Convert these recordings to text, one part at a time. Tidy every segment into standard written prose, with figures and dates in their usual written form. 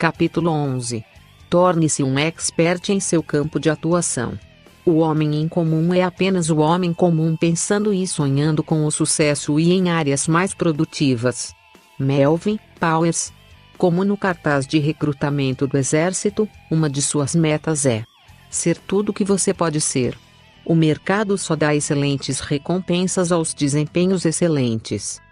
Capítulo 11. Torne-se um expert em seu campo de atuação. O homem incomum é apenas o homem comum pensando e sonhando com o sucesso e em áreas mais produtivas. Melvin Powers. Como no cartaz de recrutamento do exército, uma de suas metas é ser tudo o que você pode ser. O mercado só dá excelentes recompensas aos desempenhos excelentes.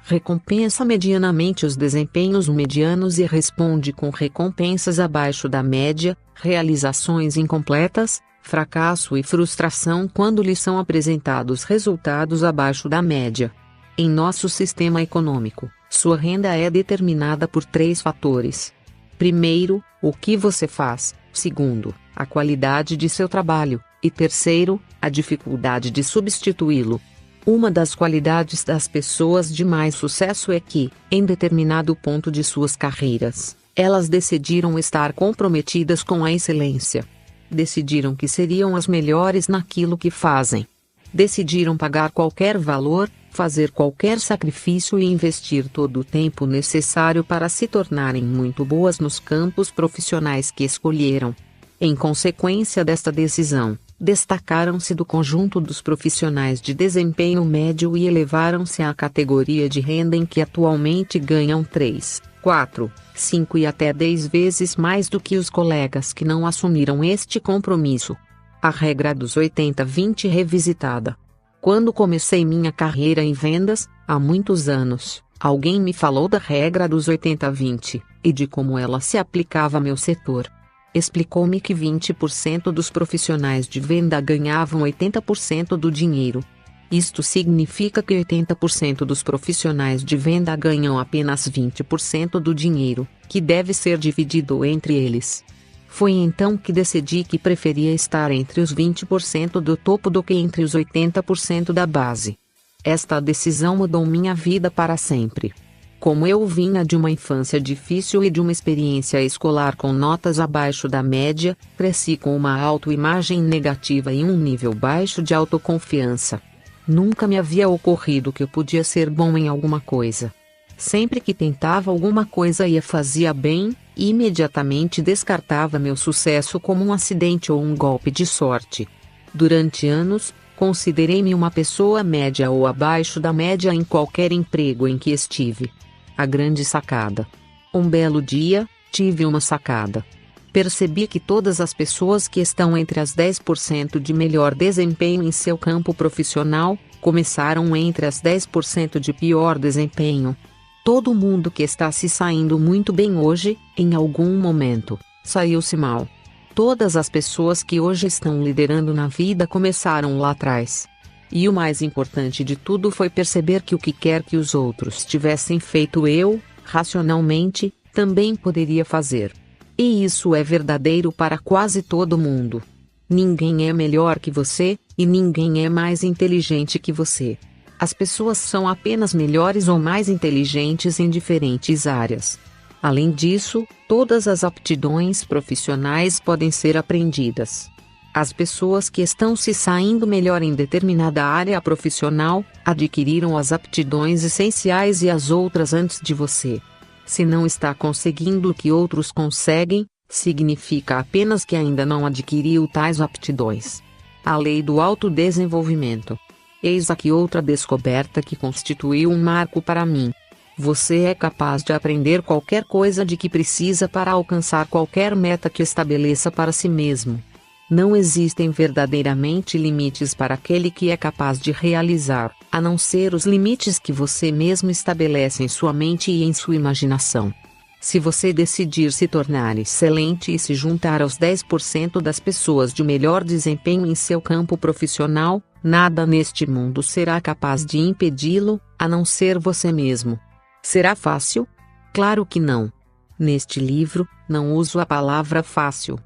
Recompensa medianamente os desempenhos medianos e responde com recompensas abaixo da média, realizações incompletas, fracasso e frustração quando lhes são apresentados resultados abaixo da média. Em nosso sistema econômico, sua renda é determinada por 3 fatores. Primeiro, o que você faz. Segundo, a qualidade de seu trabalho. E terceiro, a dificuldade de substituí-lo. Uma das qualidades das pessoas de mais sucesso é que, em determinado ponto de suas carreiras, elas decidiram estar comprometidas com a excelência. Decidiram que seriam as melhores naquilo que fazem. Decidiram pagar qualquer valor, fazer qualquer sacrifício e investir todo o tempo necessário para se tornarem muito boas nos campos profissionais que escolheram. Em consequência desta decisão, destacaram-se do conjunto dos profissionais de desempenho médio e elevaram-se à categoria de renda em que atualmente ganham 3, 4, 5 e até 10 vezes mais do que os colegas que não assumiram este compromisso. A regra dos 80-20 revisitada. Quando comecei minha carreira em vendas, há muitos anos, alguém me falou da regra dos 80-20, e de como ela se aplicava a meu setor. Explicou-me que 20% dos profissionais de venda ganhavam 80% do dinheiro. Isto significa que 80% dos profissionais de venda ganham apenas 20% do dinheiro, que deve ser dividido entre eles. Foi então que decidi que preferia estar entre os 20% do topo do que entre os 80% da base. Esta decisão mudou minha vida para sempre. Como eu vinha de uma infância difícil e de uma experiência escolar com notas abaixo da média, cresci com uma autoimagem negativa e um nível baixo de autoconfiança. Nunca me havia ocorrido que eu podia ser bom em alguma coisa. Sempre que tentava alguma coisa e a fazia bem, imediatamente descartava meu sucesso como um acidente ou um golpe de sorte. Durante anos, considerei-me uma pessoa média ou abaixo da média em qualquer emprego em que estive. A grande sacada. Um belo dia, tive uma sacada. Percebi que todas as pessoas que estão entre as 10% de melhor desempenho em seu campo profissional, começaram entre as 10% de pior desempenho. Todo mundo que está se saindo muito bem hoje, em algum momento, saiu-se mal. Todas as pessoas que hoje estão liderando na vida começaram lá atrás. E o mais importante de tudo foi perceber que o que quer que os outros tivessem feito eu, racionalmente, também poderia fazer. E isso é verdadeiro para quase todo mundo. Ninguém é melhor que você, e ninguém é mais inteligente que você. As pessoas são apenas melhores ou mais inteligentes em diferentes áreas. Além disso, todas as aptidões profissionais podem ser aprendidas. As pessoas que estão se saindo melhor em determinada área profissional, adquiriram as aptidões essenciais e as outras antes de você. Se não está conseguindo o que outros conseguem, significa apenas que ainda não adquiriu tais aptidões. A lei do autodesenvolvimento. Eis aqui outra descoberta que constituiu um marco para mim. Você é capaz de aprender qualquer coisa de que precisa para alcançar qualquer meta que estabeleça para si mesmo. Não existem verdadeiramente limites para aquele que é capaz de realizar, a não ser os limites que você mesmo estabelece em sua mente e em sua imaginação. Se você decidir se tornar excelente e se juntar aos 10% das pessoas de melhor desempenho em seu campo profissional, nada neste mundo será capaz de impedi-lo, a não ser você mesmo. Será fácil? Claro que não. Neste livro, não uso a palavra fácil.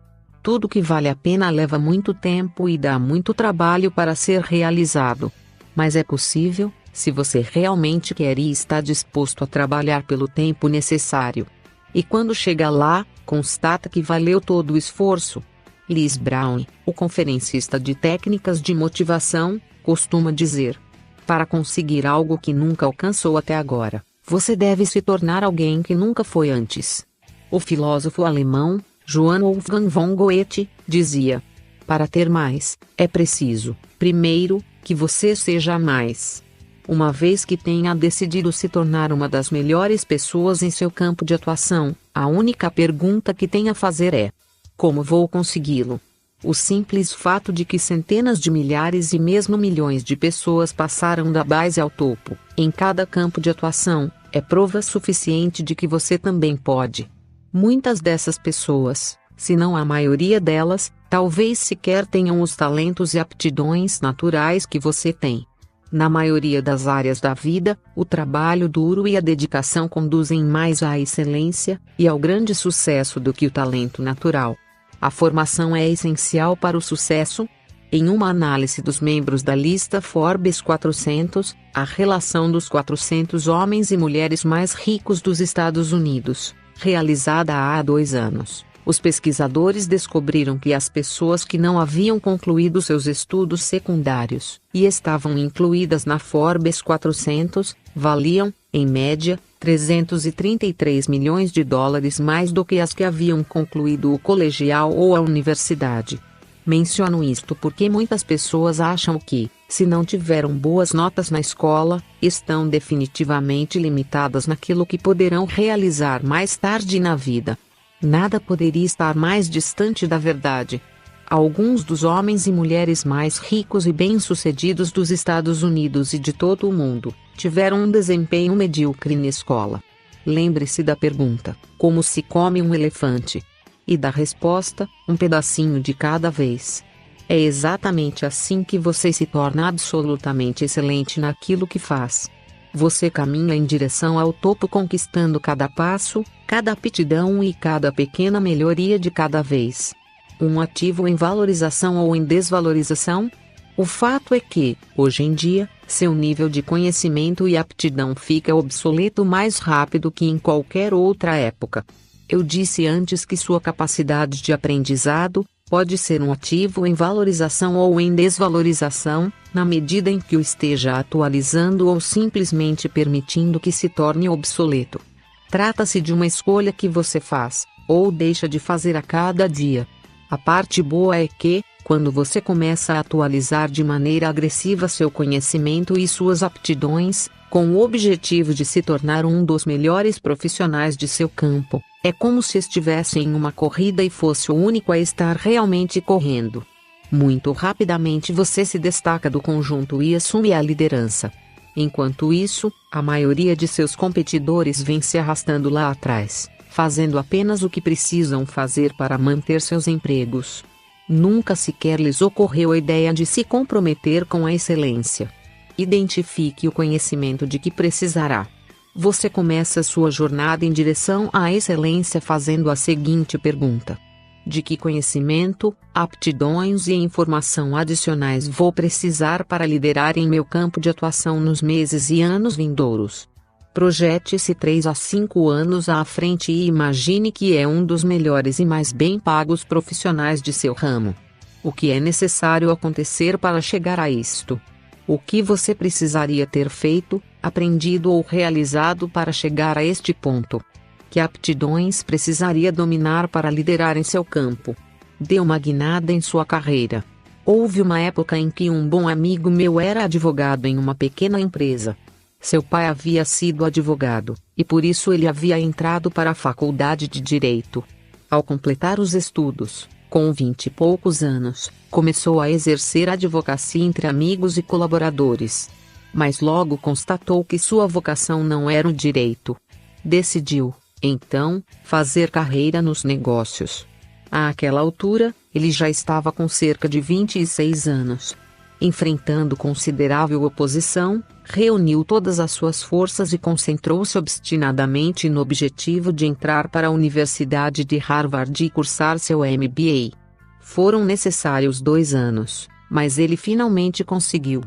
Tudo que vale a pena leva muito tempo e dá muito trabalho para ser realizado. Mas é possível, se você realmente quer e está disposto a trabalhar pelo tempo necessário. E quando chega lá, constata que valeu todo o esforço. Les Brown, o conferencista de técnicas de motivação, costuma dizer: para conseguir algo que nunca alcançou até agora, você deve se tornar alguém que nunca foi antes. O filósofo alemão, Johann Wolfgang von Goethe, dizia: para ter mais, é preciso, primeiro, que você seja mais. Uma vez que tenha decidido se tornar uma das melhores pessoas em seu campo de atuação, a única pergunta que tem a fazer é: como vou consegui-lo? O simples fato de que centenas de milhares e mesmo milhões de pessoas passaram da base ao topo, em cada campo de atuação, é prova suficiente de que você também pode. Muitas dessas pessoas, se não a maioria delas, talvez sequer tenham os talentos e aptidões naturais que você tem. Na maioria das áreas da vida, o trabalho duro e a dedicação conduzem mais à excelência e ao grande sucesso do que o talento natural. A formação é essencial para o sucesso. Em uma análise dos membros da lista Forbes 400, a relação dos 400 homens e mulheres mais ricos dos Estados Unidos, realizada há 2 anos, os pesquisadores descobriram que as pessoas que não haviam concluído seus estudos secundários e estavam incluídas na Forbes 400, valiam, em média, 333 milhões de dólares mais do que as que haviam concluído o colegial ou a universidade. Menciono isto porque muitas pessoas acham que, se não tiveram boas notas na escola, estão definitivamente limitadas naquilo que poderão realizar mais tarde na vida. Nada poderia estar mais distante da verdade. Alguns dos homens e mulheres mais ricos e bem-sucedidos dos Estados Unidos e de todo o mundo tiveram um desempenho medíocre na escola. Lembre-se da pergunta: como se come um elefante? E da resposta: um pedacinho de cada vez. É exatamente assim que você se torna absolutamente excelente naquilo que faz. Você caminha em direção ao topo conquistando cada passo, cada aptidão e cada pequena melhoria de cada vez. Um ativo em valorização ou em desvalorização? O fato é que, hoje em dia, seu nível de conhecimento e aptidão fica obsoleto mais rápido que em qualquer outra época. Eu disse antes que sua capacidade de aprendizado pode ser um ativo em valorização ou em desvalorização, na medida em que o esteja atualizando ou simplesmente permitindo que se torne obsoleto. Trata-se de uma escolha que você faz, ou deixa de fazer a cada dia. A parte boa é que, quando você começa a atualizar de maneira agressiva seu conhecimento e suas aptidões, com o objetivo de se tornar um dos melhores profissionais de seu campo, é como se estivesse em uma corrida e fosse o único a estar realmente correndo. Muito rapidamente você se destaca do conjunto e assume a liderança. Enquanto isso, a maioria de seus competidores vem se arrastando lá atrás, fazendo apenas o que precisam fazer para manter seus empregos. Nunca sequer lhes ocorreu a ideia de se comprometer com a excelência. Identifique o conhecimento de que precisará. Você começa sua jornada em direção à excelência fazendo a seguinte pergunta: de que conhecimento, aptidões e informação adicionais vou precisar para liderar em meu campo de atuação nos meses e anos vindouros? Projete-se 3 a 5 anos à frente e imagine que é um dos melhores e mais bem pagos profissionais de seu ramo. O que é necessário acontecer para chegar a isto? O que você precisaria ter feito, aprendido ou realizado para chegar a este ponto? Que aptidões precisaria dominar para liderar em seu campo? Dê uma guinada em sua carreira. Houve uma época em que um bom amigo meu era advogado em uma pequena empresa. Seu pai havia sido advogado, e por isso ele havia entrado para a faculdade de Direito. Ao completar os estudos, com 20 e poucos anos, começou a exercer advocacia entre amigos e colaboradores. Mas logo constatou que sua vocação não era o direito. Decidiu, então, fazer carreira nos negócios. Àquela altura, ele já estava com cerca de 26 anos. Enfrentando considerável oposição, reuniu todas as suas forças e concentrou-se obstinadamente no objetivo de entrar para a Universidade de Harvard e cursar seu MBA. Foram necessários 2 anos, mas ele finalmente conseguiu.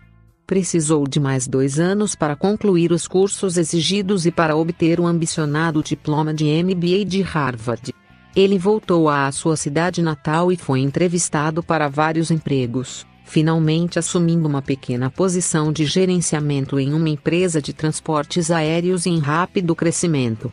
Precisou de mais 2 anos para concluir os cursos exigidos e para obter o ambicionado diploma de MBA de Harvard. Ele voltou à sua cidade natal e foi entrevistado para vários empregos, finalmente assumindo uma pequena posição de gerenciamento em uma empresa de transportes aéreos em rápido crescimento.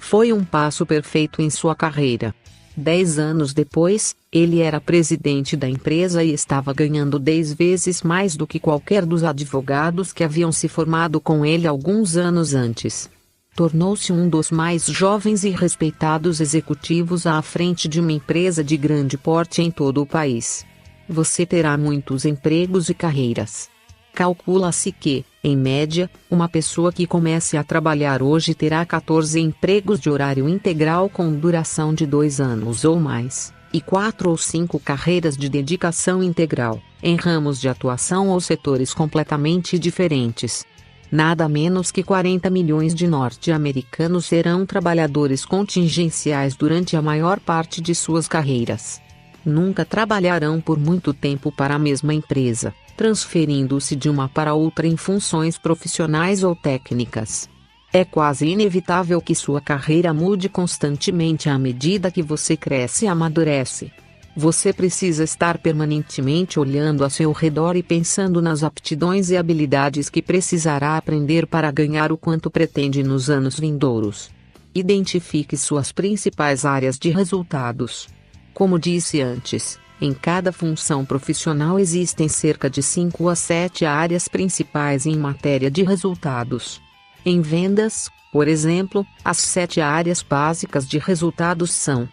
Foi um passo perfeito em sua carreira. 10 anos depois, ele era presidente da empresa e estava ganhando 10 vezes mais do que qualquer dos advogados que haviam se formado com ele alguns anos antes. Tornou-se um dos mais jovens e respeitados executivos à frente de uma empresa de grande porte em todo o país. Você terá muitos empregos e carreiras. Calcula-se que, em média, uma pessoa que comece a trabalhar hoje terá 14 empregos de horário integral com duração de 2 anos ou mais, e 4 ou 5 carreiras de dedicação integral, em ramos de atuação ou setores completamente diferentes. Nada menos que 40 milhões de norte-americanos serão trabalhadores contingenciais durante a maior parte de suas carreiras. Nunca trabalharão por muito tempo para a mesma empresa, transferindo-se de uma para outra em funções profissionais ou técnicas. É quase inevitável que sua carreira mude constantemente à medida que você cresce e amadurece. Você precisa estar permanentemente olhando a seu redor e pensando nas aptidões e habilidades que precisará aprender para ganhar o quanto pretende nos anos vindouros. Identifique suas principais áreas de resultados. Como disse antes, em cada função profissional existem cerca de 5 a 7 áreas principais em matéria de resultados. Em vendas, por exemplo, as 7 áreas básicas de resultados são: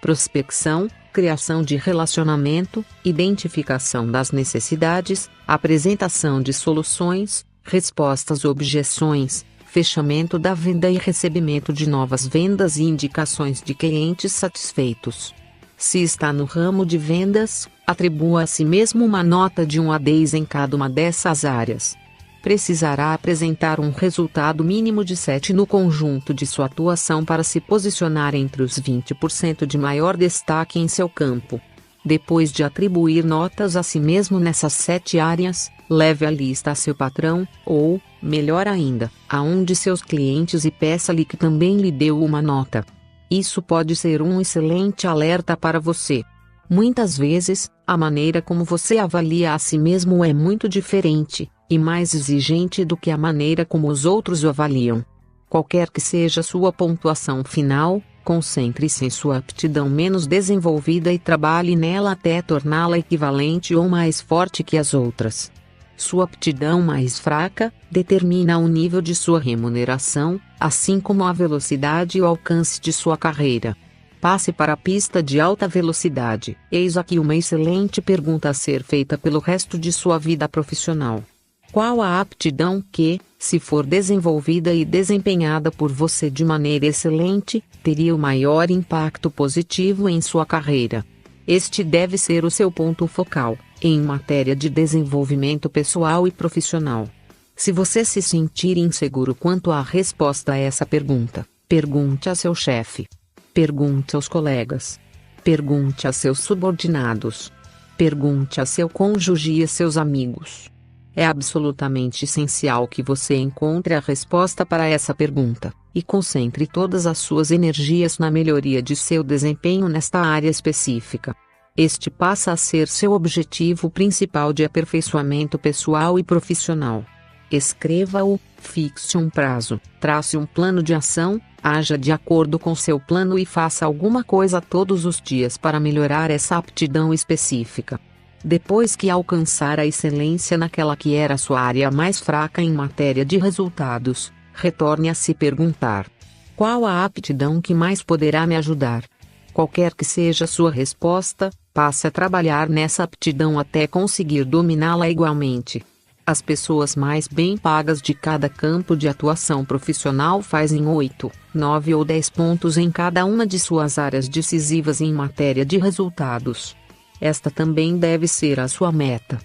prospecção, criação de relacionamento, identificação das necessidades, apresentação de soluções, respostas a objeções, fechamento da venda e recebimento de novas vendas e indicações de clientes satisfeitos. Se está no ramo de vendas, atribua a si mesmo uma nota de 1 a 10 em cada uma dessas áreas. Precisará apresentar um resultado mínimo de 7 no conjunto de sua atuação para se posicionar entre os 20% de maior destaque em seu campo. Depois de atribuir notas a si mesmo nessas 7 áreas, leve a lista a seu patrão, ou, melhor ainda, a um de seus clientes e peça-lhe que também lhe deu uma nota. Isso pode ser um excelente alerta para você. Muitas vezes, a maneira como você avalia a si mesmo é muito diferente, e mais exigente do que a maneira como os outros o avaliam. Qualquer que seja sua pontuação final, concentre-se em sua aptidão menos desenvolvida e trabalhe nela até torná-la equivalente ou mais forte que as outras. Sua aptidão mais fraca determina o nível de sua remuneração, assim como a velocidade e o alcance de sua carreira. Passe para a pista de alta velocidade. Eis aqui uma excelente pergunta a ser feita pelo resto de sua vida profissional. Qual a aptidão que, se for desenvolvida e desempenhada por você de maneira excelente, teria o maior impacto positivo em sua carreira? Este deve ser o seu ponto focal, em matéria de desenvolvimento pessoal e profissional. Se você se sentir inseguro quanto à resposta a essa pergunta, pergunte a seu chefe. Pergunte aos colegas. Pergunte a seus subordinados. Pergunte a seu cônjuge e a seus amigos. É absolutamente essencial que você encontre a resposta para essa pergunta, e concentre todas as suas energias na melhoria de seu desempenho nesta área específica. Este passa a ser seu objetivo principal de aperfeiçoamento pessoal e profissional. Escreva-o, fixe um prazo, trace um plano de ação, haja de acordo com seu plano e faça alguma coisa todos os dias para melhorar essa aptidão específica. Depois que alcançar a excelência naquela que era sua área mais fraca em matéria de resultados, retorne a se perguntar: qual a aptidão que mais poderá me ajudar? Qualquer que seja sua resposta, passe a trabalhar nessa aptidão até conseguir dominá-la igualmente. As pessoas mais bem pagas de cada campo de atuação profissional fazem 8, 9 ou 10 pontos em cada uma de suas áreas decisivas em matéria de resultados. Esta também deve ser a sua meta.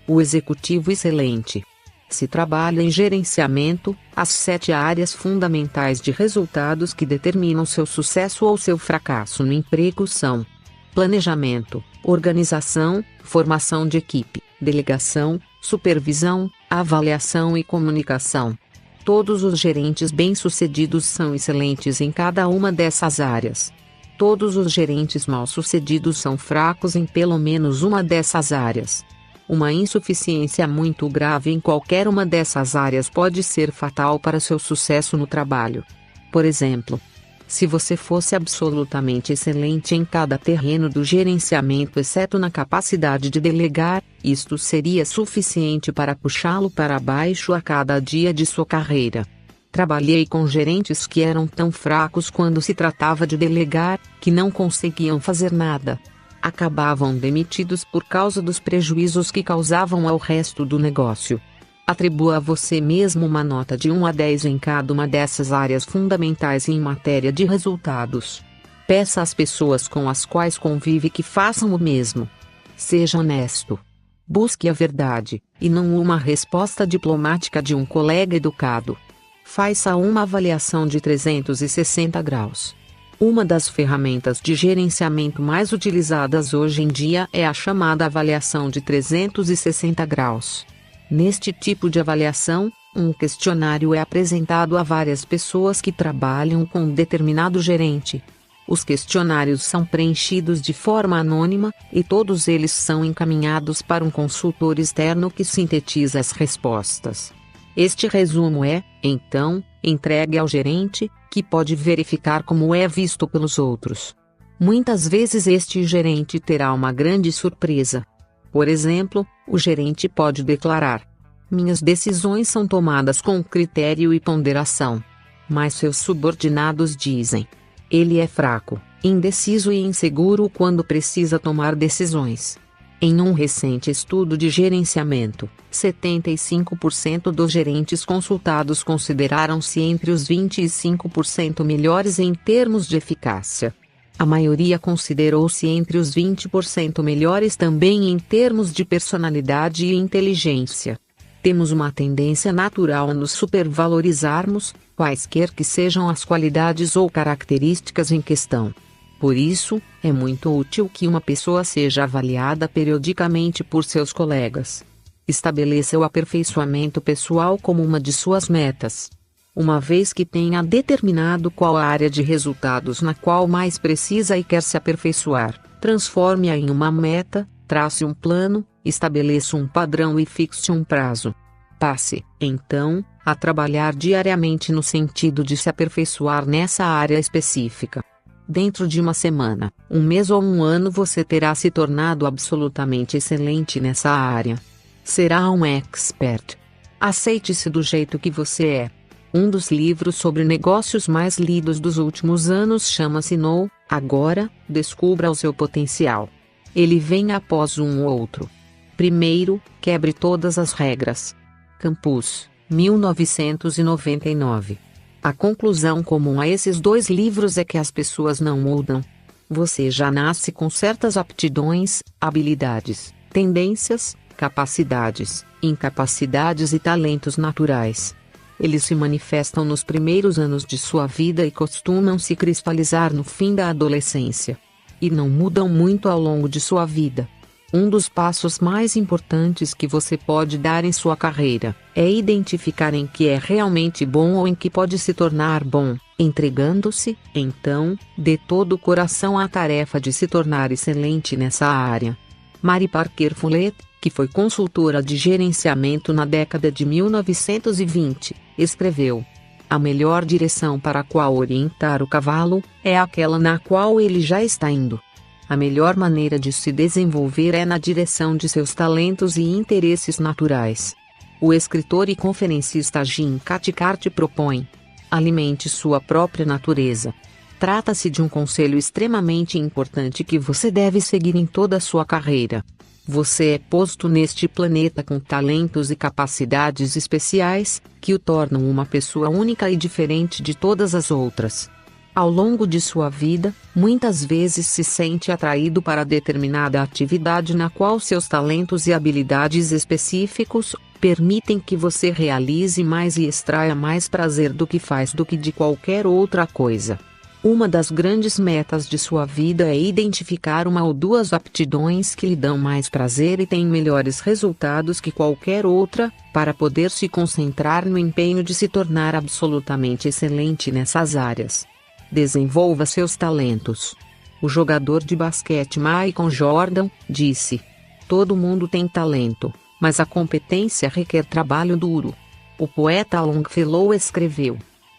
O executivo excelente. Se trabalha em gerenciamento, as 7 áreas fundamentais de resultados que determinam seu sucesso ou seu fracasso no emprego são: planejamento, organização, formação de equipe, delegação, supervisão, avaliação e comunicação. Todos os gerentes bem-sucedidos são excelentes em cada uma dessas áreas. Todos os gerentes mal-sucedidos são fracos em pelo menos uma dessas áreas. Uma insuficiência muito grave em qualquer uma dessas áreas pode ser fatal para seu sucesso no trabalho. Por exemplo, Se você fosse absolutamente excelente em cada terreno do gerenciamento, exceto na capacidade de delegar, isto seria suficiente para puxá-lo para baixo a cada dia de sua carreira. Trabalhei com gerentes que eram tão fracos quando se tratava de delegar, que não conseguiam fazer nada. Acabavam demitidos por causa dos prejuízos que causavam ao resto do negócio. Atribua a você mesmo uma nota de 1 a 10 em cada uma dessas áreas fundamentais em matéria de resultados. Peça às pessoas com as quais convive que façam o mesmo. Seja honesto. Busque a verdade, e não uma resposta diplomática de um colega educado. Faça uma avaliação de 360 graus. Uma das ferramentas de gerenciamento mais utilizadas hoje em dia é a chamada avaliação de 360 graus. Neste tipo de avaliação, um questionário é apresentado a várias pessoas que trabalham com um determinado gerente. Os questionários são preenchidos de forma anônima, e todos eles são encaminhados para um consultor externo que sintetiza as respostas. Este resumo é, então, entregue ao gerente, que pode verificar como é visto pelos outros. Muitas vezes este gerente terá uma grande surpresa. Por exemplo, o gerente pode declarar: minhas decisões são tomadas com critério e ponderação. Mas seus subordinados dizem: ele é fraco, indeciso e inseguro quando precisa tomar decisões. Em um recente estudo de gerenciamento, 75% dos gerentes consultados consideraram-se entre os 25% melhores em termos de eficácia. A maioria considerou-se entre os 20% melhores também em termos de personalidade e inteligência. Temos uma tendência natural a nos supervalorizarmos, quaisquer que sejam as qualidades ou características em questão. Por isso, é muito útil que uma pessoa seja avaliada periodicamente por seus colegas. Estabeleça o aperfeiçoamento pessoal como uma de suas metas. Uma vez que tenha determinado qual a área de resultados na qual mais precisa e quer se aperfeiçoar, transforme-a em uma meta, trace um plano, estabeleça um padrão e fixe um prazo. Passe, então, a trabalhar diariamente no sentido de se aperfeiçoar nessa área específica. Dentro de uma semana, um mês ou um ano você terá se tornado absolutamente excelente nessa área. Será um expert. Aceite-se do jeito que você é. Um dos livros sobre negócios mais lidos dos últimos anos chama-se No, Agora, Descubra o Seu Potencial. Ele vem após um outro. Primeiro, quebre todas as regras. Campus, 1999. A conclusão comum a esses dois livros é que as pessoas não mudam. Você já nasce com certas aptidões, habilidades, tendências, capacidades, incapacidades e talentos naturais. Eles se manifestam nos primeiros anos de sua vida e costumam se cristalizar no fim da adolescência. E não mudam muito ao longo de sua vida. Um dos passos mais importantes que você pode dar em sua carreira é identificar em que é realmente bom ou em que pode se tornar bom, entregando-se, então, de todo o coração à tarefa de se tornar excelente nessa área. Mary Parker Follett, que foi consultora de gerenciamento na década de 1920, escreveu: a melhor direção para a qual orientar o cavalo é aquela na qual ele já está indo. A melhor maneira de se desenvolver é na direção de seus talentos e interesses naturais. O escritor e conferencista Jim Cathcart propõe: alimente sua própria natureza. Trata-se de um conselho extremamente importante que você deve seguir em toda a sua carreira. Você é posto neste planeta com talentos e capacidades especiais, que o tornam uma pessoa única e diferente de todas as outras. Ao longo de sua vida, muitas vezes se sente atraído para determinada atividade na qual seus talentos e habilidades específicos permitem que você realize mais e extraia mais prazer do que faz do que de qualquer outra coisa. Uma das grandes metas de sua vida é identificar uma ou duas aptidões que lhe dão mais prazer e têm melhores resultados que qualquer outra, para poder se concentrar no empenho de se tornar absolutamente excelente nessas áreas. Desenvolva seus talentos. O jogador de basquete Michael Jordan disse: todo mundo tem talento, mas a competência requer trabalho duro. O poeta Longfellow escreveu: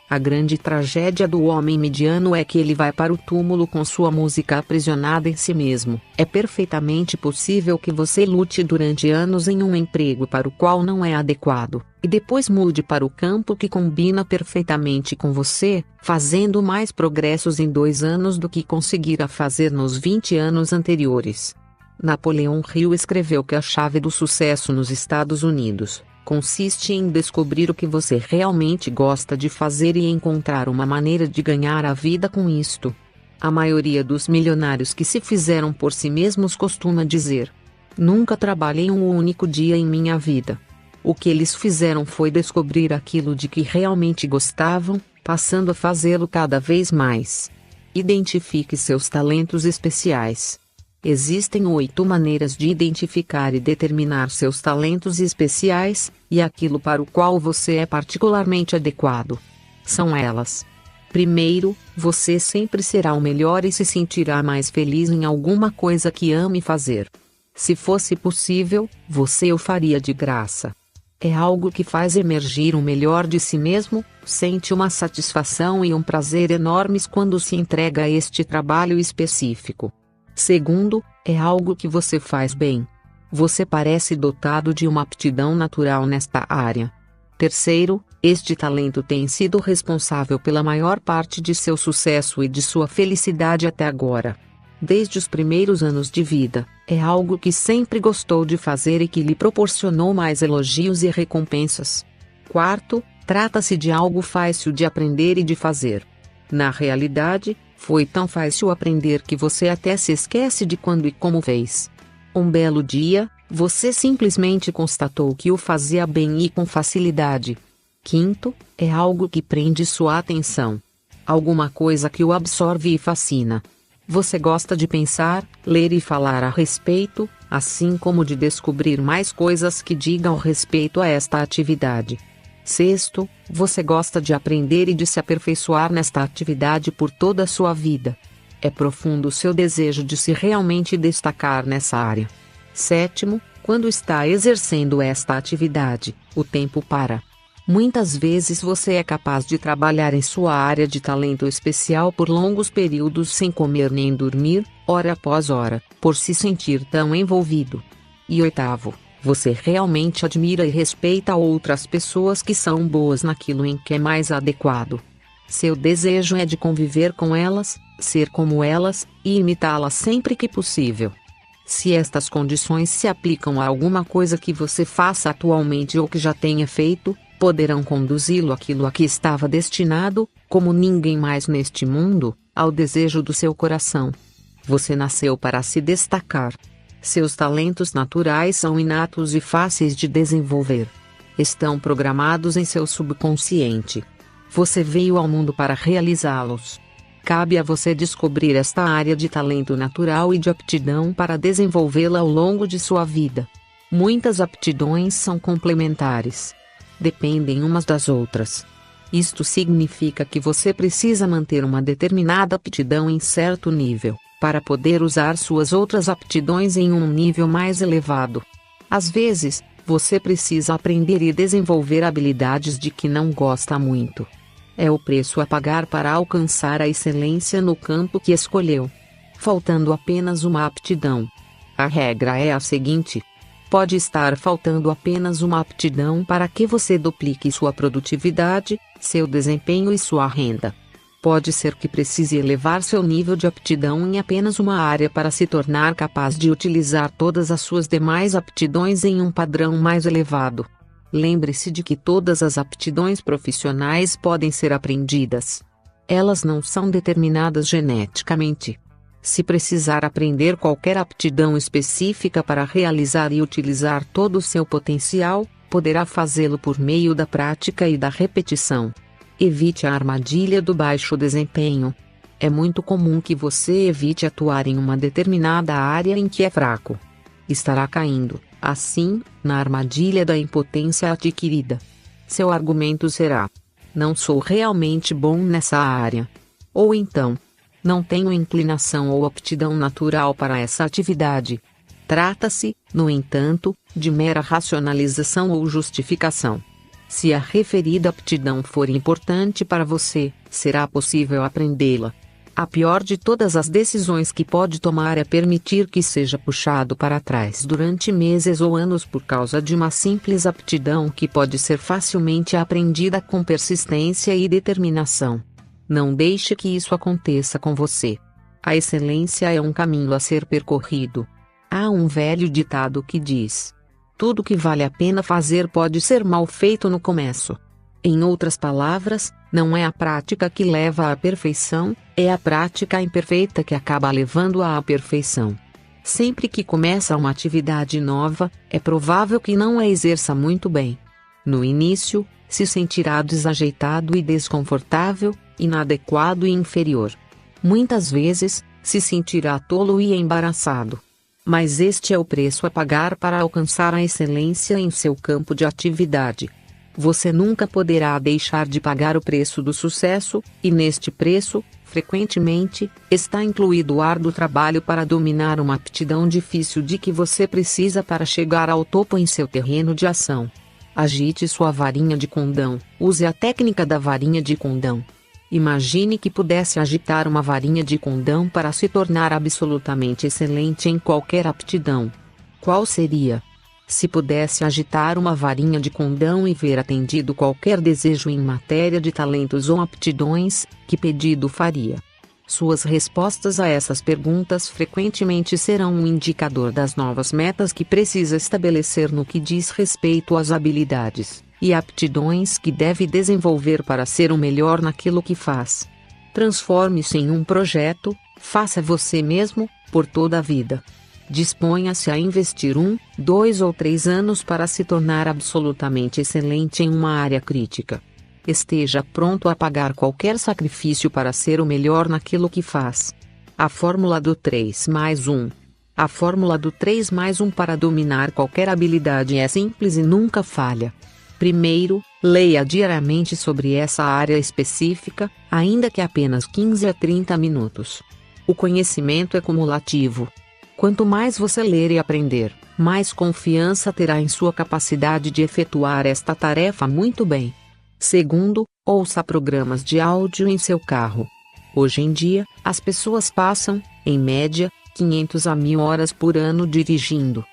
A grande tragédia do homem mediano é que ele vai para o túmulo com sua música aprisionada em si mesmo. É perfeitamente possível que você lute durante anos em um emprego para o qual não é adequado, e depois mude para o campo que combina perfeitamente com você, fazendo mais progressos em 2 anos do que conseguira fazer nos 20 anos anteriores. Napoleão Hill escreveu que a chave do sucesso nos Estados Unidos consiste em descobrir o que você realmente gosta de fazer e encontrar uma maneira de ganhar a vida com isto. A maioria dos milionários que se fizeram por si mesmos costuma dizer: nunca trabalhei um único dia em minha vida. O que eles fizeram foi descobrir aquilo de que realmente gostavam, passando a fazê-lo cada vez mais. Identifique seus talentos especiais. Existem 8 maneiras de identificar e determinar seus talentos especiais, e aquilo para o qual você é particularmente adequado. São elas: primeiro, você sempre será o melhor e se sentirá mais feliz em alguma coisa que ame fazer. Se fosse possível, você o faria de graça. É algo que faz emergir o melhor de si mesmo, sente uma satisfação e um prazer enormes quando se entrega a este trabalho específico. Segundo, é algo que você faz bem. Você parece dotado de uma aptidão natural nesta área. Terceiro, este talento tem sido responsável pela maior parte de seu sucesso e de sua felicidade até agora. Desde os primeiros anos de vida, é algo que sempre gostou de fazer e que lhe proporcionou mais elogios e recompensas. Quarto, trata-se de algo fácil de aprender e de fazer. Na realidade, foi tão fácil aprender que você até se esquece de quando e como fez. Um belo dia, você simplesmente constatou que o fazia bem e com facilidade. Quinto, é algo que prende sua atenção. Alguma coisa que o absorve e fascina. Você gosta de pensar, ler e falar a respeito, assim como de descobrir mais coisas que digam respeito a esta atividade. Sexto, você gosta de aprender e de se aperfeiçoar nesta atividade por toda a sua vida. É profundo o seu desejo de se realmente destacar nessa área. Sétimo, quando está exercendo esta atividade, o tempo para. Muitas vezes você é capaz de trabalhar em sua área de talento especial por longos períodos sem comer nem dormir, hora após hora, por se sentir tão envolvido. E oitavo, você realmente admira e respeita outras pessoas que são boas naquilo em que é mais adequado. Seu desejo é de conviver com elas, ser como elas, e imitá-las sempre que possível. Se estas condições se aplicam a alguma coisa que você faça atualmente ou que já tenha feito, poderão conduzi-lo àquilo a que estava destinado, como ninguém mais neste mundo, ao desejo do seu coração. Você nasceu para se destacar. Seus talentos naturais são inatos e fáceis de desenvolver. Estão programados em seu subconsciente. Você veio ao mundo para realizá-los. Cabe a você descobrir esta área de talento natural e de aptidão para desenvolvê-la ao longo de sua vida. Muitas aptidões são complementares. Dependem umas das outras. Isto significa que você precisa manter uma determinada aptidão em certo nível, para poder usar suas outras aptidões em um nível mais elevado. Às vezes, você precisa aprender e desenvolver habilidades de que não gosta muito. É o preço a pagar para alcançar a excelência no campo que escolheu. Faltando apenas uma aptidão. A regra é a seguinte: pode estar faltando apenas uma aptidão para que você duplique sua produtividade, seu desempenho e sua renda. Pode ser que precise elevar seu nível de aptidão em apenas uma área para se tornar capaz de utilizar todas as suas demais aptidões em um padrão mais elevado. Lembre-se de que todas as aptidões profissionais podem ser aprendidas. Elas não são determinadas geneticamente. Se precisar aprender qualquer aptidão específica para realizar e utilizar todo o seu potencial, poderá fazê-lo por meio da prática e da repetição. Evite a armadilha do baixo desempenho. É muito comum que você evite atuar em uma determinada área em que é fraco. Estará caindo, assim, na armadilha da impotência adquirida. Seu argumento será: não sou realmente bom nessa área. Ou então, não tenho inclinação ou aptidão natural para essa atividade. Trata-se, no entanto, de mera racionalização ou justificação. Se a referida aptidão for importante para você, será possível aprendê-la. A pior de todas as decisões que pode tomar é permitir que seja puxado para trás durante meses ou anos por causa de uma simples aptidão que pode ser facilmente aprendida com persistência e determinação. Não deixe que isso aconteça com você. A excelência é um caminho a ser percorrido. Há um velho ditado que diz: tudo que vale a pena fazer pode ser mal feito no começo. Em outras palavras, não é a prática que leva à perfeição, é a prática imperfeita que acaba levando à perfeição. Sempre que começa uma atividade nova, é provável que não a exerça muito bem. No início, se sentirá desajeitado e desconfortável, inadequado e inferior. Muitas vezes, se sentirá tolo e embaraçado. Mas este é o preço a pagar para alcançar a excelência em seu campo de atividade. Você nunca poderá deixar de pagar o preço do sucesso, e neste preço, frequentemente, está incluído o árduo trabalho para dominar uma aptidão difícil de que você precisa para chegar ao topo em seu terreno de ação. Agite sua varinha de condão, use a técnica da varinha de condão. Imagine que pudesse agitar uma varinha de condão para se tornar absolutamente excelente em qualquer aptidão. Qual seria? Se pudesse agitar uma varinha de condão e ver atendido qualquer desejo em matéria de talentos ou aptidões, que pedido faria? Suas respostas a essas perguntas frequentemente serão um indicador das novas metas que precisa estabelecer no que diz respeito às habilidades e aptidões que deve desenvolver para ser o melhor naquilo que faz. Transforme-se em um projeto, faça você mesmo, por toda a vida. Disponha-se a investir 1, 2 ou 3 anos para se tornar absolutamente excelente em uma área crítica. Esteja pronto a pagar qualquer sacrifício para ser o melhor naquilo que faz. A fórmula do 3+1. A fórmula do 3+1 para dominar qualquer habilidade é simples e nunca falha. Primeiro, leia diariamente sobre essa área específica, ainda que apenas 15 a 30 minutos. O conhecimento é cumulativo. Quanto mais você ler e aprender, mais confiança terá em sua capacidade de efetuar esta tarefa muito bem. Segundo, ouça programas de áudio em seu carro. Hoje em dia, as pessoas passam, em média, 500 a 1.000 horas por ano dirigindo.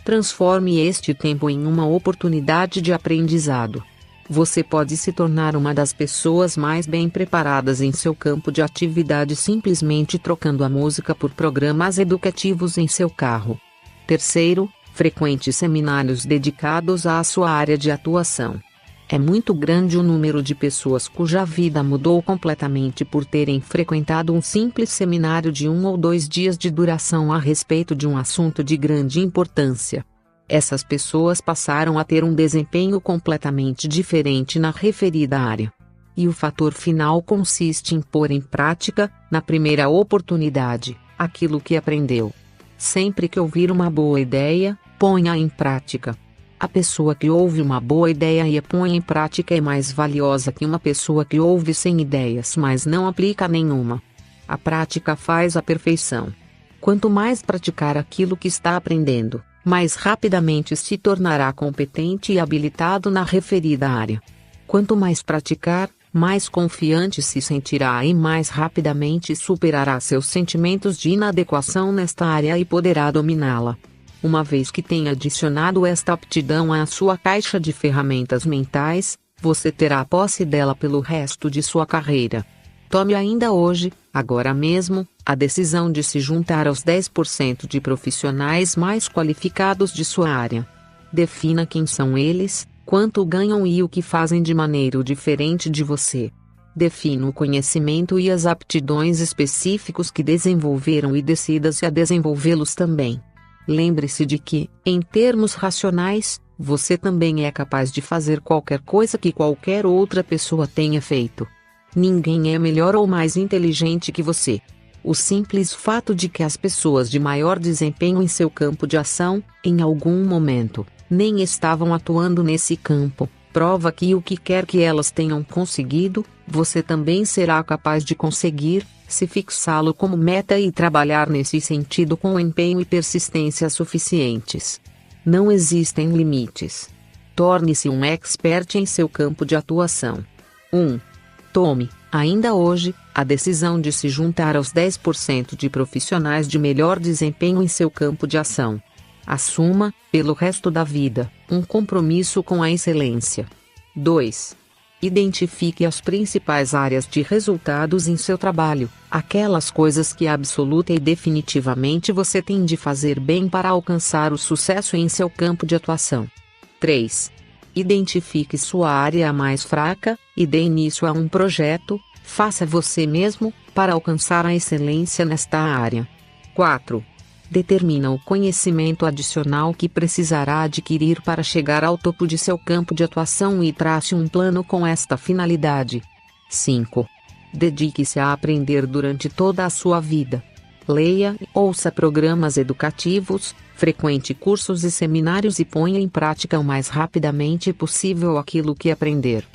Transforme este tempo em uma oportunidade de aprendizado. Você pode se tornar uma das pessoas mais bem preparadas em seu campo de atividade simplesmente trocando a música por programas educativos em seu carro. Terceiro, frequente seminários dedicados à sua área de atuação. É muito grande o número de pessoas cuja vida mudou completamente por terem frequentado um simples seminário de 1 ou 2 dias de duração a respeito de um assunto de grande importância. Essas pessoas passaram a ter um desempenho completamente diferente na referida área. E o fator final consiste em pôr em prática, na primeira oportunidade, aquilo que aprendeu. Sempre que ouvir uma boa ideia, ponha em prática. A pessoa que ouve uma boa ideia e a põe em prática é mais valiosa que uma pessoa que ouve 100 ideias mas não aplica nenhuma. A prática faz a perfeição. Quanto mais praticar aquilo que está aprendendo, mais rapidamente se tornará competente e habilitado na referida área. Quanto mais praticar, mais confiante se sentirá e mais rapidamente superará seus sentimentos de inadequação nesta área e poderá dominá-la. Uma vez que tenha adicionado esta aptidão à sua caixa de ferramentas mentais, você terá posse dela pelo resto de sua carreira. Tome ainda hoje, agora mesmo, a decisão de se juntar aos 10% de profissionais mais qualificados de sua área. Defina quem são eles, quanto ganham e o que fazem de maneira diferente de você. Defina o conhecimento e as aptidões específicos que desenvolveram e decida-se a desenvolvê-los também. Lembre-se de que, em termos racionais, você também é capaz de fazer qualquer coisa que qualquer outra pessoa tenha feito. Ninguém é melhor ou mais inteligente que você. O simples fato de que as pessoas de maior desempenho em seu campo de ação, em algum momento, nem estavam atuando nesse campo, prova que o que quer que elas tenham conseguido, você também será capaz de conseguir, se fixá-lo como meta e trabalhar nesse sentido com empenho e persistência suficientes. Não existem limites. Torne-se um expert em seu campo de atuação. 1. Tome, ainda hoje, a decisão de se juntar aos 10% de profissionais de melhor desempenho em seu campo de ação. Assuma, pelo resto da vida, um compromisso com a excelência. 2. Identifique as principais áreas de resultados em seu trabalho, aquelas coisas que absoluta e definitivamente você tem de fazer bem para alcançar o sucesso em seu campo de atuação. 3. Identifique sua área mais fraca, e dê início a um projeto, faça você mesmo, para alcançar a excelência nesta área. 4. Determina o conhecimento adicional que precisará adquirir para chegar ao topo de seu campo de atuação e trace um plano com esta finalidade. 5. Dedique-se a aprender durante toda a sua vida. Leia e ouça programas educativos, frequente cursos e seminários e ponha em prática o mais rapidamente possível aquilo que aprender.